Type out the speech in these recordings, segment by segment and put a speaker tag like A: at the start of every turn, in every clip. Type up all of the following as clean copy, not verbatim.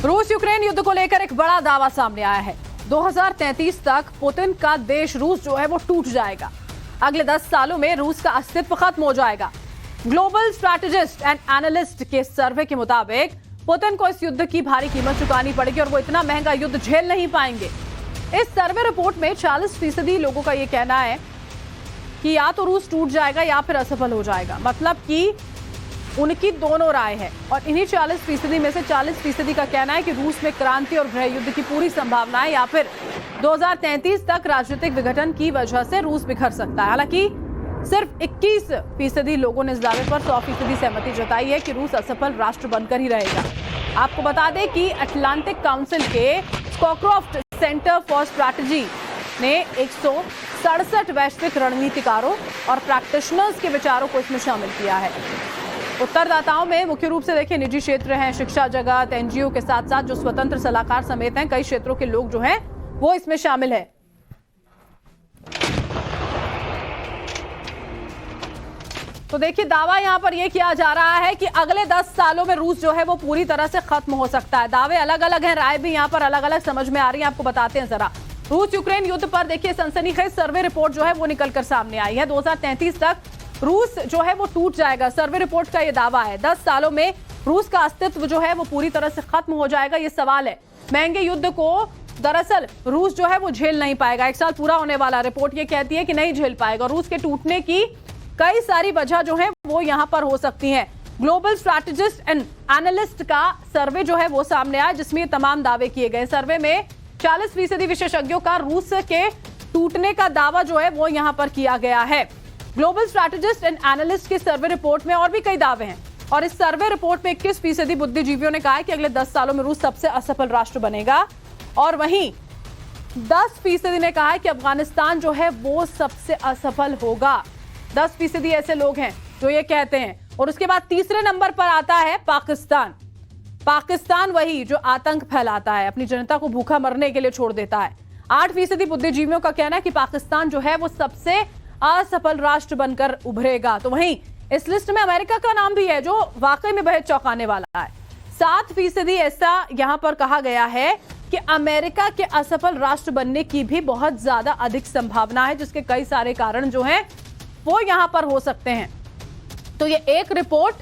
A: रूस यूक्रेन युद्ध को लेकर एक बड़ा दावा सामने आया है। 2033 तक पुतिन का देश रूस जो है वो टूट जाएगा। अगले 10 सालों में रूस का अस्तित्व खत्म हो जाएगा। ग्लोबल स्ट्रैटेजिस्ट एंड एनालिस्ट के सर्वे के मुताबिक पुतिन को इस युद्ध की भारी कीमत चुकानी पड़ेगी और वो इतना महंगा युद्ध झेल नहीं पाएंगे। इस सर्वे रिपोर्ट में 40% लोगों का ये कहना है कि या तो रूस टूट जाएगा या फिर असफल हो जाएगा। मतलब कि उनकी दोनों राय है और इन्हीं 40% में से 40% का कहना है कि रूस में क्रांति और गृह युद्ध की पूरी संभावना है या फिर 2033 तक राजनीतिक विघटन की वजह से रूस बिखर सकता है। हालांकि सिर्फ 21% लोगों ने इस दावे पर 100% सहमति जताई है कि रूस असफल राष्ट्र बनकर ही रहेगा। आपको बता दें कि अटलांटिक काउंसिल के स्कॉक्रॉफ्ट सेंटर फॉर स्ट्रैटेजी ने 167 वैश्विक रणनीतिकारों और प्रैक्टिशनर्स के विचारों को इसमें शामिल किया है। उत्तरदाताओं में मुख्य रूप से देखिए निजी क्षेत्र हैं, शिक्षा जगत, एनजीओ के साथ साथ जो स्वतंत्र सलाहकार समेत हैं, कई क्षेत्रों के लोग जो हैं वो इसमें शामिल है। तो देखिए दावा यहां पर यह किया जा रहा है कि अगले 10 सालों में रूस जो है वो पूरी तरह से खत्म हो सकता है। दावे अलग अलग हैं, राय भी यहां पर अलग अलग समझ में आ रही है। आपको बताते हैं जरा रूस यूक्रेन युद्ध पर देखिए सनसनीखेज सर्वे रिपोर्ट जो है वो निकलकर सामने आई है। 2033 तक रूस जो है वो टूट जाएगा। सर्वे रिपोर्ट का ये दावा है 10 सालों में रूस का अस्तित्व जो है वो पूरी तरह से खत्म हो जाएगा। ये सवाल है। महंगे युद्ध को दरअसल रूस जो है वो झेल नहीं पाएगा। 1 साल पूरा होने वाला, रिपोर्ट ये कहती है कि नहीं झेल पाएगा। रूस के टूटने की कई सारी वजह जो है वो यहां पर हो सकती है। ग्लोबल स्ट्रैटेजिस्ट एंड एनालिस्ट का सर्वे जो है वो सामने आया जिसमें ये तमाम दावे किए गए। सर्वे में 40% विशेषज्ञों का रूस के टूटने का दावा जो है वो यहां पर किया गया है। ग्लोबल स्ट्रैटेजिस्ट एंड एनालिस्ट की सर्वे रिपोर्ट में और भी कई दावे हैं और इस सर्वे रिपोर्ट में 21% बुद्धिजीवियों ने कहा है कि अगले 10 सालों में रूस सबसे असफल राष्ट्र बनेगा और वहीं 10% ने कहा है कि अफगानिस्तान जो है वो सबसे असफल होगा। 10% ऐसे लोग हैं जो ये कहते हैं। और उसके बाद तीसरे नंबर पर आता है पाकिस्तान। पाकिस्तान वही जो आतंक फैलाता है, अपनी जनता को भूखा मरने के लिए छोड़ देता है। 8% बुद्धिजीवियों का कहना है कि पाकिस्तान जो है वो सबसे असफल राष्ट्र बनकर उभरेगा। तो वहीं इस लिस्ट में अमेरिका का नाम भी है जो वाकई में बेहद चौंकाने वाला है। 7% ऐसा यहां पर कहा गया है कि अमेरिका के असफल राष्ट्र बनने की भी बहुत ज्यादा अधिक संभावना है, जिसके कई सारे कारण जो हैं वो यहां पर हो सकते हैं। तो ये एक रिपोर्ट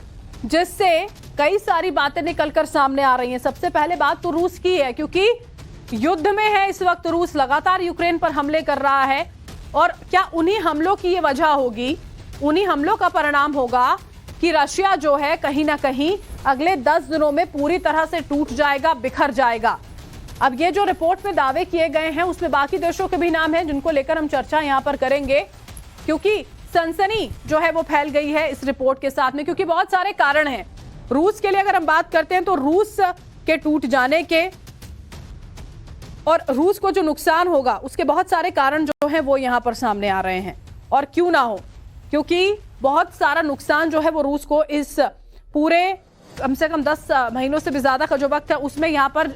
A: जिससे कई सारी बातें निकलकर सामने आ रही हैं। सबसे पहले बात तो रूस की है क्योंकि युद्ध में है इस वक्त रूस, लगातार यूक्रेन पर हमले कर रहा है और क्या उन्हीं हमलों की ये वजह होगी, उन्हीं हमलों का परिणाम होगा कि रशिया जो है कहीं ना कहीं अगले 10 दिनों में पूरी तरह से टूट जाएगा, बिखर जाएगा। अब ये जो रिपोर्ट में दावे किए गए हैं उसमें बाकी देशों के भी नाम हैं जिनको लेकर हम चर्चा यहां पर करेंगे क्योंकि सनसनी जो है वो फैल गई है इस रिपोर्ट के साथ में, क्योंकि बहुत सारे कारण हैं। रूस के लिए अगर हम बात करते हैं तो रूस के टूट जाने के और रूस को जो नुकसान होगा उसके बहुत सारे कारण जो हैं वो यहां पर सामने आ रहे हैं। और क्यों ना हो, क्योंकि बहुत सारा नुकसान जो है वो रूस को इस पूरे कम से कम 10 महीनों से भी ज्यादा का जो वक्त है उसमें यहां पर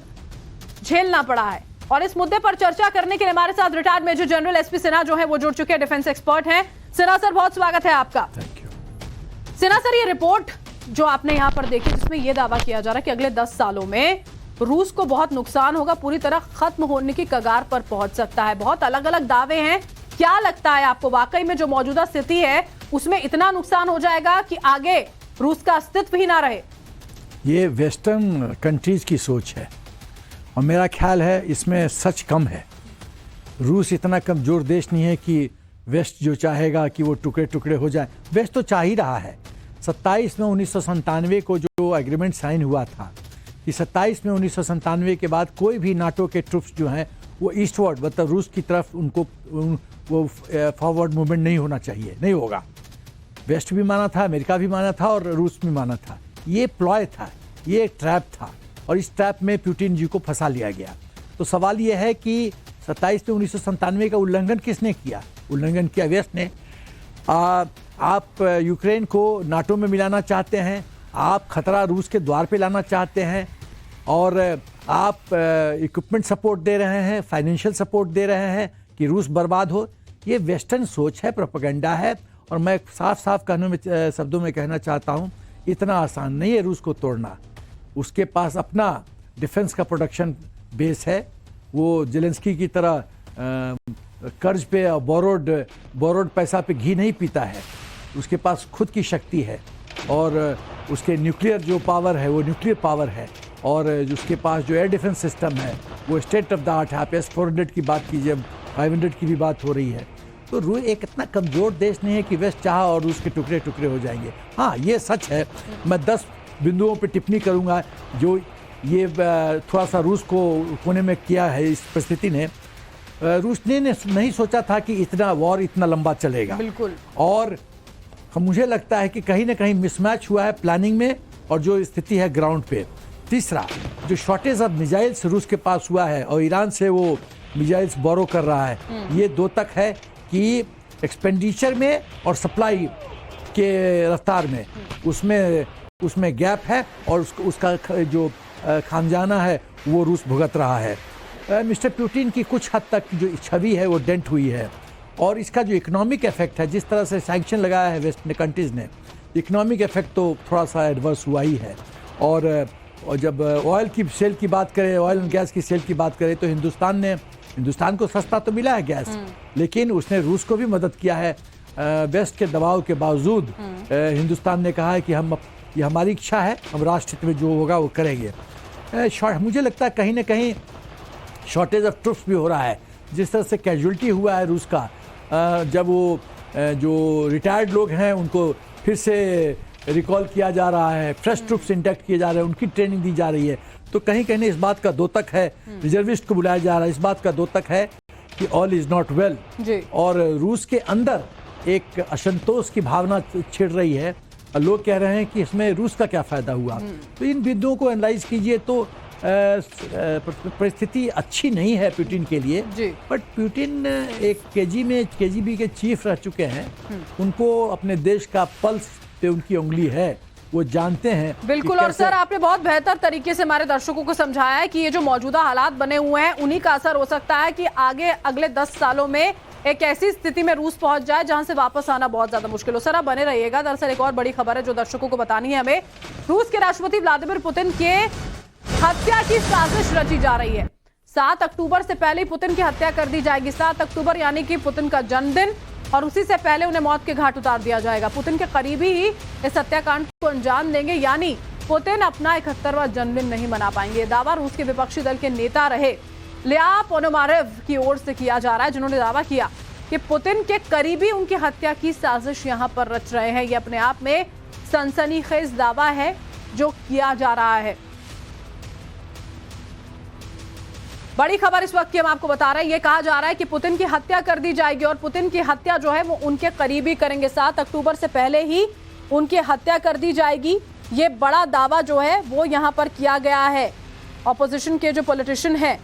A: झेलना पड़ा है। और इस मुद्दे पर चर्चा करने के लिए हमारे साथ retired major general SP Sinha जो है वो जुड़ चुके हैं, डिफेंस एक्सपर्ट हैं। सिन्हा सर बहुत स्वागत है आपका। सिन्हा सर, ये रिपोर्ट जो आपने यहां पर देखी जिसमें यह दावा किया जा रहा है कि अगले 10 सालों में रूस को बहुत नुकसान होगा, पूरी तरह खत्म होने की कगार पर पहुंच सकता है। बहुत अलग अलग दावे हैं। क्या लगता है आपको वाकई में जो मौजूदा स्थिति है उसमें इतना नुकसान हो जाएगा कि आगे रूस का अस्तित्व ही ना रहे?
B: ये वेस्टर्न कंट्रीज की सोच है और मेरा ख्याल है इसमें सच कम है। रूस इतना कमजोर देश नहीं है कि वेस्ट जो चाहेगा कि वो टुकड़े टुकड़े हो जाए। वेस्ट तो चाह ही रहा है। 27 में 1997 को जो एग्रीमेंट साइन हुआ था कि 27 में 1997 के बाद कोई भी नाटो के ट्रुप्स जो हैं वो ईस्टवर्ड मतलब रूस की तरफ उनको वो फॉरवर्ड मूवमेंट नहीं होना चाहिए, नहीं होगा। वेस्ट भी माना था, अमेरिका भी माना था और रूस भी माना था। ये प्लॉय था, ये एक ट्रैप था और इस ट्रैप में पुतिन जी को फंसा लिया गया। तो सवाल ये है कि 27 में 1997 का उल्लंघन किसने किया? उल्लंघन किया वेस्ट ने। आप यूक्रेन को नाटो में मिलाना चाहते हैं, आप खतरा रूस के द्वार पे लाना चाहते हैं और आप इक्विपमेंट सपोर्ट दे रहे हैं, फाइनेंशियल सपोर्ट दे रहे हैं कि रूस बर्बाद हो। ये वेस्टर्न सोच है, प्रोपेगेंडा है। और मैं साफ साफ शब्दों में कहना चाहता हूँ, इतना आसान नहीं है रूस को तोड़ना। उसके पास अपना डिफेंस का प्रोडक्शन बेस है। वो जेलेंस्की की तरह कर्ज पे और बोरोड पैसा पे घी नहीं पीता है। उसके पास खुद की शक्ति है और उसके न्यूक्लियर जो पावर है वो न्यूक्लियर पावर है, और उसके पास जो एयर डिफेंस सिस्टम है वो स्टेट ऑफ द आर्ट है। आप S-400 की बात कीजिए, 500 की भी बात हो रही है। तो रूस एक इतना कमज़ोर देश नहीं है कि वेस्ट चाहा और रूस के टुकड़े टुकड़े हो जाएंगे। हाँ, ये सच है। मैं 10 बिंदुओं पे टिप्पणी करूँगा जो ये थोड़ा सा रूस को कोने में किया है इस परिस्थिति ने। रूस ने नहीं सोचा था कि इतना वॉर इतना लंबा चलेगा,
A: बिल्कुल।
B: और मुझे लगता है कि कहीं ना कहीं मिसमैच हुआ है प्लानिंग में और जो स्थिति है ग्राउंड पे। तीसरा, जो शॉर्टेज ऑफ मिसाइल्स रूस के पास हुआ है और ईरान से वो मिसाइल्स बोरो कर रहा है, ये दो तक है कि एक्सपेंडिचर में और सप्लाई के रफ्तार में उसमें गैप है, और उसका जो खामजाना है वो रूस भुगत रहा है। मिस्टर पुतिन की कुछ हद तक जो छवि है वो डेंट हुई है, और इसका जो इकोनॉमिक इफेक्ट है, जिस तरह से सैंक्शन लगाया है वेस्ट कंट्रीज़ ने, इकोनॉमिक इफेक्ट तो थोड़ा सा एडवर्स हुआ ही है। और जब ऑयल की सेल की बात करें, ऑयल एंड गैस की सेल की बात करें, तो हिंदुस्तान को सस्ता तो मिला है गैस, लेकिन उसने रूस को भी मदद किया है। वेस्ट के दबाव के बावजूद हिंदुस्तान ने कहा है कि ये हमारी इच्छा है, हम राष्ट्र हित में जो होगा वो करेंगे। मुझे लगता है कहीं ना कहीं शॉर्टेज ऑफ ट्रूप्स भी हो रहा है। जिस तरह से कैजुअल्टी हुआ है रूस का, जब वो जो रिटायर्ड लोग हैं उनको फिर से रिकॉल किया जा रहा है, फ्रेश ट्रूप्स इंटेक्ट किए जा रहे हैं, उनकी ट्रेनिंग दी जा रही है, तो कहीं कहीं इस बात का द्योतक है। रिजर्विस्ट को बुलाया जा रहा है, इस बात का द्योतक है कि ऑल इज नॉट वेल। और रूस के अंदर एक असंतोष की भावना छिड़ रही है। लोग कह रहे हैं कि इसमें रूस का क्या फायदा हुआ। तो इन बिंदुओं को एनालाइज कीजिए तो परिस्थिति अच्छी नहीं है पुतिन के लिए। बट पुतिन एक KGB के चीफ रह चुके हैं, उनको अपने देश का पल्स पे उनकी उंगली है, वो जानते हैं।
A: बिल्कुल। और सर, आपने बहुत बेहतर तरीके से हमारे दर्शकों को समझाया है कि ये जो मौजूदा हालात बने हुए हैं उन्हीं का असर हो सकता है कि आगे अगले 10 सालों में एक ऐसी स्थिति में रूस पहुंच जाए जहां से वापस आना बहुत ज्यादा मुश्किल हो। सर, आप बने रहिएगा। दरअसल एक और बड़ी खबर है जो दर्शकों को बतानी है हमें। रूस के राष्ट्रपति व्लादिमीर पुतिन के हत्या की साजिश रची जा रही है। 7 अक्टूबर से पहले पुतिन की हत्या कर दी जाएगी। 7 अक्टूबर यानी कि पुतिन का जन्मदिन, और उसी से पहले उन्हें मौत के घाट उतार दिया जाएगा। पुतिन के करीबी ही इस हत्याकांड को अंजाम देंगे, यानी पुतिन अपना 71वां जन्मदिन नहीं मना पाएंगे। दावा रूस के विपक्षी दल के नेता रहे लिया पोनोमारेव की ओर से किया जा रहा है, जिन्होंने दावा किया कि पुतिन के करीबी उनकी हत्या की साजिश यहां पर रच रहे हैं। यह अपने आप में सनसनीखेज दावा है जो किया जा रहा है। बड़ी खबर इस वक्त की हम आपको बता रहे हैं। ये कहा जा रहा है कि पुतिन की हत्या कर दी जाएगी, और पुतिन की हत्या जो है वो उनके करीबी करेंगे। 7 अक्टूबर से पहले ही उनकी हत्या कर दी जाएगी। ये बड़ा दावा जो है वो यहां पर किया गया है। ऑपोजिशन के जो पॉलिटिशियन हैं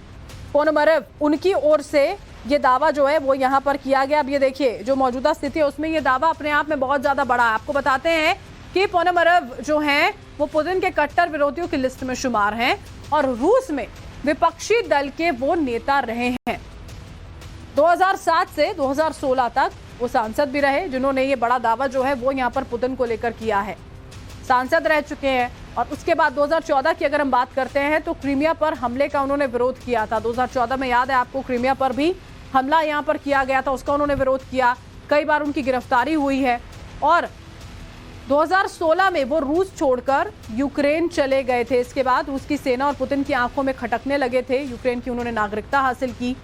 A: पोनोमारेव, उनकी ओर से ये दावा जो है वो यहां पर किया गया। अब ये देखिए, जो मौजूदा स्थिति है उसमें ये दावा अपने आप में बहुत ज्यादा बड़ा है। आपको बताते हैं कि पोनोमारेव जो हैं वो पुतिन के कट्टर विरोधियों की लिस्ट में शुमार हैं, और रूस में विपक्षी दल के वो नेता रहे हैं। 2007 से 2016 तक वो सांसद भी रहे, जिन्होंने ये बड़ा दावा जो है वो यहाँ पर पुतिन को लेकर किया है। सांसद रह चुके हैं, और उसके बाद 2014 की अगर हम बात करते हैं तो क्रीमिया पर हमले का उन्होंने विरोध किया था। 2014 में याद है आपको, क्रीमिया पर भी हमला यहाँ पर किया गया था, उसका उन्होंने विरोध किया। कई बार उनकी गिरफ्तारी हुई है, और 2016 में वो रूस छोड़कर यूक्रेन चले गए थे। इसके बाद उसकी सेना और पुतिन की आंखों में खटकने लगे थे। यूक्रेन की उन्होंने नागरिकता हासिल की,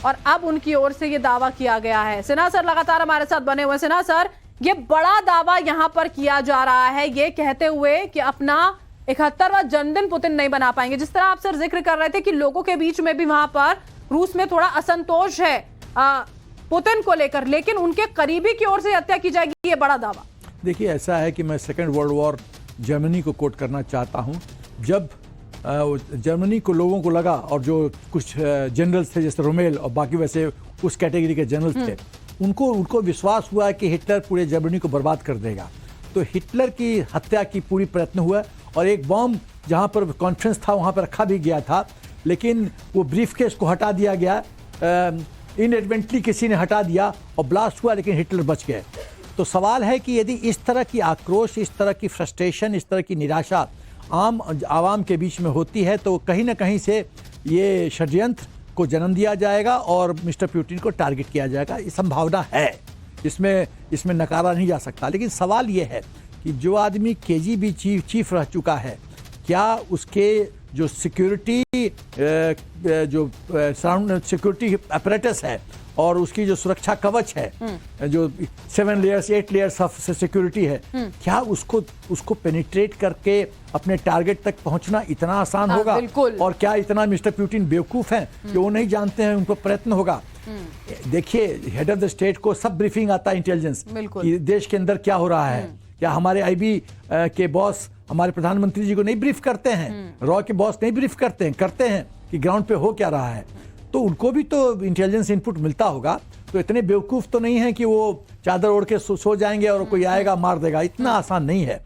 A: और अब उनकी ओर से ये दावा किया गया है। सिन्हा सर लगातार हमारे साथ बने हुए। सिन्हा सर, ये बड़ा दावा यहां पर किया जा रहा है, ये कहते हुए कि अपना 71वां जन्मदिन पुतिन नहीं बना पाएंगे। जिस तरह आप सर जिक्र कर रहे थे कि लोगों के बीच में भी वहां पर रूस में थोड़ा असंतोष है पुतिन को लेकर, लेकिन उनके करीबी की ओर से हत्या की जाएगी, ये बड़ा दावा।
B: देखिए, ऐसा है कि मैं सेकेंड वर्ल्ड वॉर जर्मनी को कोट करना चाहता हूं। जब जर्मनी को लोगों को लगा, और जो कुछ जनरल्स थे जैसे रोमेल और बाकी वैसे उस कैटेगरी के जनरल्स थे, उनको विश्वास हुआ कि हिटलर पूरे जर्मनी को बर्बाद कर देगा। तो हिटलर की हत्या की पूरी प्रयत्न हुआ, और एक बॉम्ब जहां पर कॉन्फ्रेंस था वहां पर रखा भी गया था, लेकिन वो ब्रीफकेस को हटा दिया गया, इनएडवेंटली किसी ने हटा दिया और ब्लास्ट हुआ, लेकिन हिटलर बच गए। तो सवाल है कि यदि इस तरह की आक्रोश, इस तरह की फ्रस्ट्रेशन, इस तरह की निराशा आम आवाम के बीच में होती है तो कहीं ना कहीं से ये षड्यंत्र को जन्म दिया जाएगा और मिस्टर पुतिन को टारगेट किया जाएगा। ये संभावना है, इसमें नकारा नहीं जा सकता। लेकिन सवाल ये है कि जो आदमी केजीबी चीफ रह चुका है, क्या उसके जो सिक्योरिटी जो सराउंड सिक्योरिटी अपरेटस है और उसकी जो सुरक्षा कवच है, जो 7 लेयर्स 8 लेयर्स ऑफ सिक्योरिटी है, क्या उसको पेनिट्रेट करके अपने टारगेट तक पहुंचना इतना आसान होगा? और क्या इतना मिस्टर पुतिन बेवकूफ हैं कि वो नहीं जानते हैं उनको प्रयत्न होगा? देखिए, हेड ऑफ द स्टेट को सब ब्रीफिंग आता है इंटेलिजेंस कि देश के अंदर क्या हो रहा है। क्या हमारे आईबी के बॉस हमारे प्रधानमंत्री जी को नहीं ब्रीफ करते हैं? रॉ के बॉस नहीं ब्रीफ करते हैं कि ग्राउंड पे हो क्या रहा है? तो उनको भी तो इंटेलिजेंस इनपुट मिलता होगा। तो इतने बेवकूफ तो नहीं है कि वो चादर ओढ़ के सो जाएंगे और कोई आएगा मार देगा। इतना आसान नहीं है।